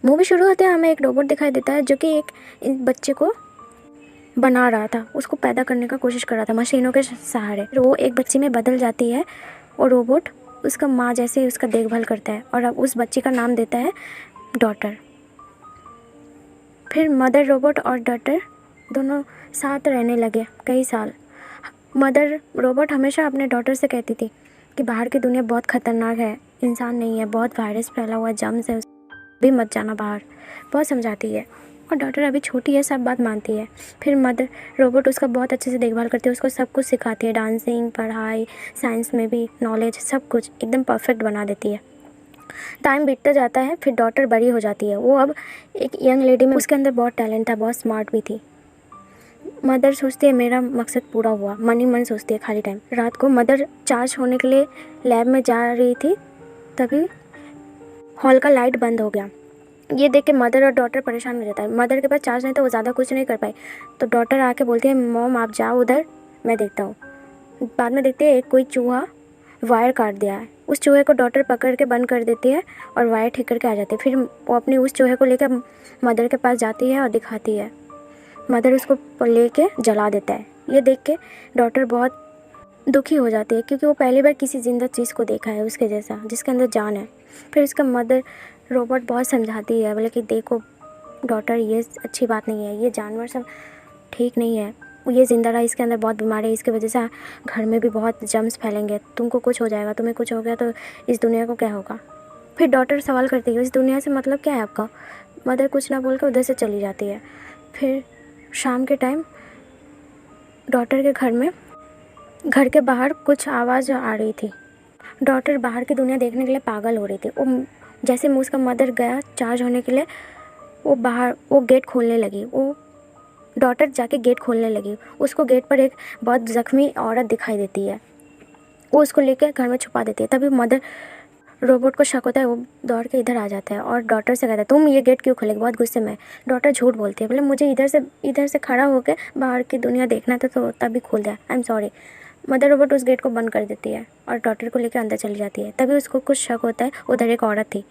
Movie शुरू होते हैं हमें एक रोबोट दिखाई देता है जो कि एक बच्चे को बना रहा था, उसको पैदा करने का कोशिश कर रहा था मशीनों के सहारे। वो एक बच्ची में बदल जाती है और रोबोट उसका माँ जैसे उसका देखभाल करता है और अब उस बच्ची का नाम देता है डॉटर। फिर मदर रोबोट और डॉटर दोनों साथ रहने लगे कई साल। मदर रोबोट हमेशा अपने डॉटर से कहती थी कि बाहर की दुनिया बहुत ख़तरनाक है, इंसान नहीं है, बहुत वायरस फैला हुआ जर्म्स है, भी मत जाना बाहर, बहुत समझाती है। और डॉटर अभी छोटी है, सब बात मानती है। फिर मदर रोबोट उसका बहुत अच्छे से देखभाल करती है, उसको सब कुछ सिखाती है, डांसिंग, पढ़ाई, साइंस में भी नॉलेज, सब कुछ एकदम परफेक्ट बना देती है। टाइम बीतता जाता है, फिर डॉटर बड़ी हो जाती है। वो अब एक यंग लेडी में, उसके अंदर बहुत टैलेंट था, बहुत स्मार्ट भी थी। मदर सोचती है मेरा मकसद पूरा हुआ, मन ही मन सोचती है खाली टाइम। रात को मदर चार्ज होने के लिए लैब में जा रही थी, तभी हॉल का लाइट बंद हो गया। ये देख के मदर और डॉटर परेशान हो जाता है। मदर के पास चार्ज नहीं तो वो ज़्यादा कुछ नहीं कर पाई, तो डॉटर आके बोलती है मॉम आप जाओ उधर, मैं देखता हूँ। बाद में देखते हैं एक कोई चूहा वायर काट दिया है। उस चूहे को डॉटर पकड़ के बंद कर देती है और वायर ठीक करके आ जाती है। फिर वो अपनी उस चूहे को लेकर मदर के पास जाती है और दिखाती है। मदर उसको लेके जला देता है। ये देख के डॉटर बहुत दुखी हो जाती है क्योंकि वो पहली बार किसी जिंदा चीज़ को देखा है उसके जैसा, जिसके अंदर जान है। फिर उसका मदर रोबोट बहुत समझाती है, बोले कि देखो डॉटर ये अच्छी बात नहीं है, ये जानवर सब ठीक नहीं है, ये ज़िंदा रहा, इसके अंदर बहुत बीमारी है, इसकी वजह से घर में भी बहुत जर्म्स फैलेंगे, तुमको कुछ हो जाएगा, तुम्हें कुछ हो गया तो इस दुनिया को क्या होगा। फिर डॉटर सवाल करती है इस दुनिया से मतलब क्या है आपका। मदर कुछ ना बोल कर उधर से चली जाती है। फिर शाम के टाइम डॉटर के घर के बाहर कुछ आवाज़ आ रही थी। डॉटर बाहर की दुनिया देखने के लिए पागल हो रही थी। वो जैसे उसका मदर गया चार्ज होने के लिए, वो गेट खोलने लगी। वो डॉटर जाके गेट खोलने लगी। उसको गेट पर एक बहुत ज़ख्मी औरत दिखाई देती है। वो उसको लेकर घर में छुपा देती है। तभी मदर रोबोट को शक होता है, वो दौड़ के इधर आ जाता है और डॉटर से कहता है तुम ये गेट क्यों खोलेगी, बहुत गुस्से में। डॉटर झूठ बोलती है, बोले मुझे इधर से खड़ा होकर बाहर की दुनिया देखना था तो तभी खोल दिया, I am sorry. Mother robot उस गेट को बंद कर देती है और डॉटर को लेकर अंदर चली जाती है। तभी उसको कुछ शक होता है, उधर एक औरत थी।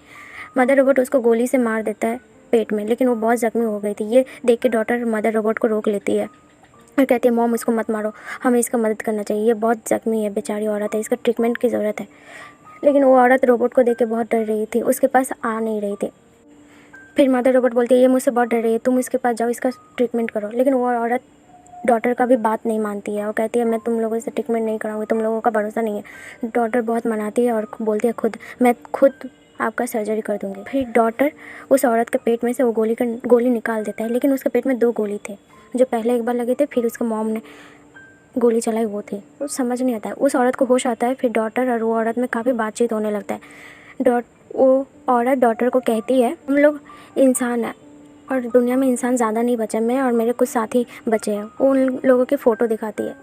मदर रोबोट उसको गोली से मार देता है पेट में, लेकिन वो बहुत ज़ख्मी हो गई थी। ये देख के डॉटर मदर रोबोट को रोक लेती है और कहती है मॉम इसको मत मारो, हमें इसका मदद करना चाहिए, ये बहुत ज़ख्मी है, बेचारी औरत है, इसका ट्रीटमेंट की ज़रूरत है। लेकिन वो औरत रोबोट को देख के बहुत डर रही थी, उसके पास आ नहीं रही थी। फिर मदर रोबोट बोलती है ये मुझसे बहुत डर रही है, तुम इसके पास जाओ, इसका ट्रीटमेंट करो। लेकिन वो औरत डॉटर का भी बात नहीं मानती है और कहती है मैं तुम लोगों से ट्रीटमेंट नहीं कराऊंगी, तुम लोगों का भरोसा नहीं है। डॉटर बहुत मनाती है और बोलती है मैं खुद आपका सर्जरी कर दूंगी। फिर डॉटर उस औरत के पेट में से वो गोली निकाल देता है, लेकिन उसके पेट में 2 गोली थे, जो पहले एक बार लगे थे, फिर उसके मॉम ने गोली चलाई वो थी। वो समझ नहीं आता है। उस औरत को होश आता है। फिर डॉटर और वो औरत में काफ़ी बातचीत होने लगता है। वो औरत डॉटर को कहती है हम लोग इंसान हैं और दुनिया में इंसान ज़्यादा नहीं बचे, मैं और मेरे कुछ साथी बचे हैं। वो उन लोगों की फ़ोटो दिखाती है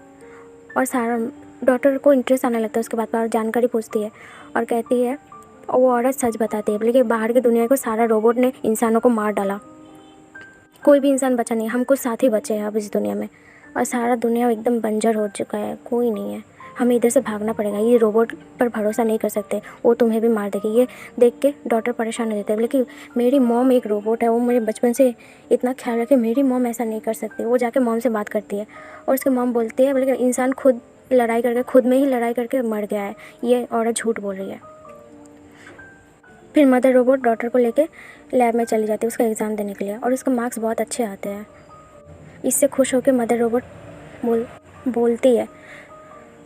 और सारा डॉटर को इंटरेस्ट आने लगता है। उसके बाद जानकारी पूछती है और कहती है, और वो औरत सच बताती है, बोले कि बाहर की दुनिया को सारा रोबोट ने इंसानों को मार डाला, कोई भी इंसान बचा नहीं, हम कुछ साथी बचे हैं अब इस दुनिया में और सारा दुनिया एकदम बंजर हो चुका है, कोई नहीं है, हमें इधर से भागना पड़ेगा, ये रोबोट पर भरोसा नहीं कर सकते, वो तुम्हें भी मार देगी। ये देख के डॉटर परेशान हो जाते हैं, लेकिन मेरी मॉम एक रोबोट है, वो मेरे बचपन से इतना ख्याल रखे, मेरी मॉम ऐसा नहीं कर सकती। वो जाके मॉम से बात करती है और उसकी मॉम बोलती है, बोले इंसान खुद में ही लड़ाई करके मर गया है, ये औरत झूठ बोल रही है। फिर मदर रोबोट डॉटर को लेके लैब में चली जाती है उसका एग्ज़ाम देने के लिए और उसके मार्क्स बहुत अच्छे आते हैं। इससे खुश होकर मदर रोबोट बोलती है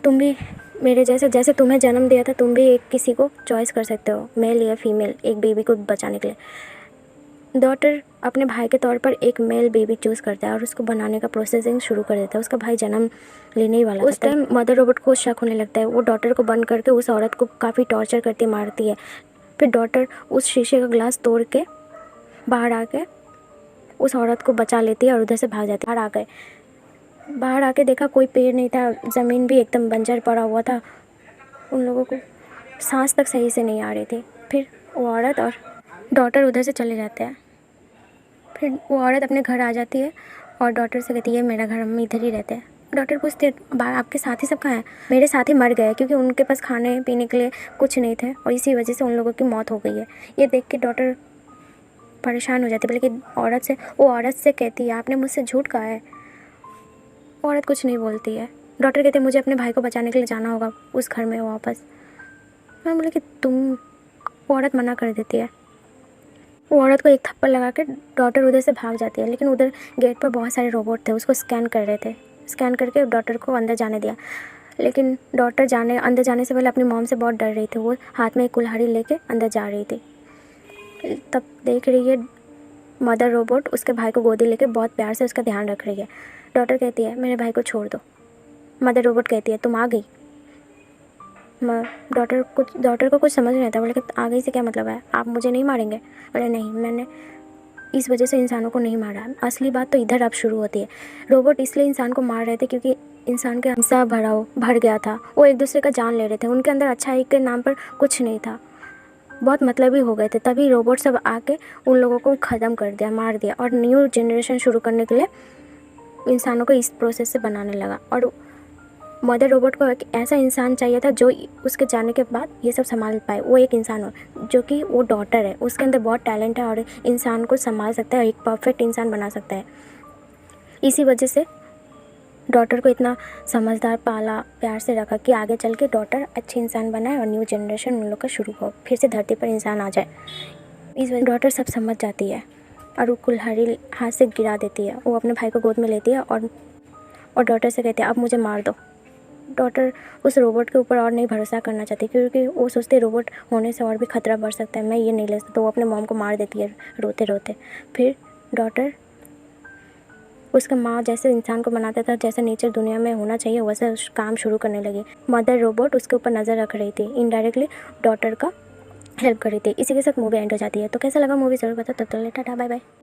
तुम भी मेरे जैसे तुम्हें जन्म दिया था, तुम भी एक किसी को चॉइस कर सकते हो, मेल या फीमेल, एक बेबी को बचाने के लिए। डॉटर अपने भाई के तौर पर एक मेल बेबी चूज़ करता है और उसको बनाने का प्रोसेसिंग शुरू कर देता है। उसका भाई जन्म लेने ही वाला था। उस टाइम मदर रोबोट को शक होने लगता है। वो डॉटर को बंद करके उस औरत को काफ़ी टॉर्चर करती मारती है। फिर डॉटर उस शीशे का ग्लास तोड़ के बाहर आके उस औरत को बचा लेती है और उधर से भाग जाती है। बाहर आके देखा कोई पेड़ नहीं था, ज़मीन भी एकदम बंजर पड़ा हुआ था, उन लोगों को सांस तक सही से नहीं आ रही थी। फिर वो औरत और डॉटर उधर से चले जाते हैं। फिर वो औरत अपने घर आ जाती है और डॉटर से कहती है मेरा घर, हम इधर ही रहते हैं। डॉटर पूछती है आपके साथी सब कहाँ हैं। मेरे साथी मर गए क्योंकि उनके पास खाने पीने के लिए कुछ नहीं थे और इसी वजह से उन लोगों की मौत हो गई है। ये देख के डॉटर परेशान हो जाती है, बल्कि वो औरत से कहती है आपने मुझसे झूठ कहा है। औरत कुछ नहीं बोलती है। डॉक्टर कहते हैं मुझे अपने भाई को बचाने के लिए जाना होगा उस घर में वापस। मैं बोली कि वो औरत मना कर देती है। वो औरत को एक थप्पड़ लगा के डॉक्टर उधर से भाग जाती है, लेकिन उधर गेट पर बहुत सारे रोबोट थे, उसको स्कैन कर रहे थे। स्कैन करके डॉक्टर को अंदर जाने दिया, लेकिन डॉक्टर अंदर जाने से पहले अपनी मॉम से बहुत डर रही थी। वो हाथ में एक कुल्हाड़ी लेके अंदर जा रही थी। तब देख रही है मदर रोबोट उसके भाई को गोदी लेके बहुत प्यार से उसका ध्यान रख रही है। डॉक्टर कहती है मेरे भाई को छोड़ दो। मदर रोबोट कहती है तुम आ गई। डॉक्टर को कुछ समझ नहीं आता। बोले कि आ गई से क्या मतलब है, आप मुझे नहीं मारेंगे? बोले नहीं, मैंने इस वजह से इंसानों को नहीं मारा। असली बात तो इधर अब शुरू होती है। रोबोट इसलिए इंसान को मार रहे थे क्योंकि इंसान के हिंसा भर गया था। वो एक दूसरे का जान ले रहे थे, उनके अंदर अच्छाई के नाम पर कुछ नहीं था, बहुत मतलबी हो गए थे। तभी रोबोट सब आके उन लोगों को ख़त्म कर दिया, मार दिया, और न्यू जनरेशन शुरू करने के लिए इंसानों को इस प्रोसेस से बनाने लगा। और मदर रोबोट को एक ऐसा इंसान चाहिए था जो उसके जाने के बाद ये सब संभाल पाए। वो एक इंसान हो जो कि वो डॉटर है, उसके अंदर बहुत टैलेंट है और इंसान को संभाल सकता है, एक परफेक्ट इंसान बना सकता है। इसी वजह से डॉटर को इतना समझदार पाला, प्यार से रखा कि आगे चल के डॉटर अच्छे इंसान बनाए और न्यू जनरेशन उन लोग का शुरू हो, फिर से धरती पर इंसान आ जाए। इस वजह डॉटर सब समझ जाती है और वो कुल्हाड़ी हाथ से गिरा देती है। वो अपने भाई को गोद में लेती है और डॉटर से कहती है अब मुझे मार दो। डॉटर उस रोबोट के ऊपर और नहीं भरोसा करना चाहती क्योंकि वो सोचते रोबोट होने से और भी ख़तरा बढ़ सकता है, मैं ये नहीं ले सकता। तो वो अपने मॉम को मार देती है रोते रोते। फिर डॉटर उसका माँ जैसे इंसान को बनाता था, जैसे नेचर दुनिया में होना चाहिए वैसे काम शुरू करने लगी। मदर रोबोट उसके ऊपर नज़र रख रही थी, इनडायरेक्टली डॉटर का हेल्प कर रही थी। इसी के साथ मूवी एंड हो जाती है। तो कैसा लगा मूवी ज़रूर बता। तब तक टाटा बाय बाय।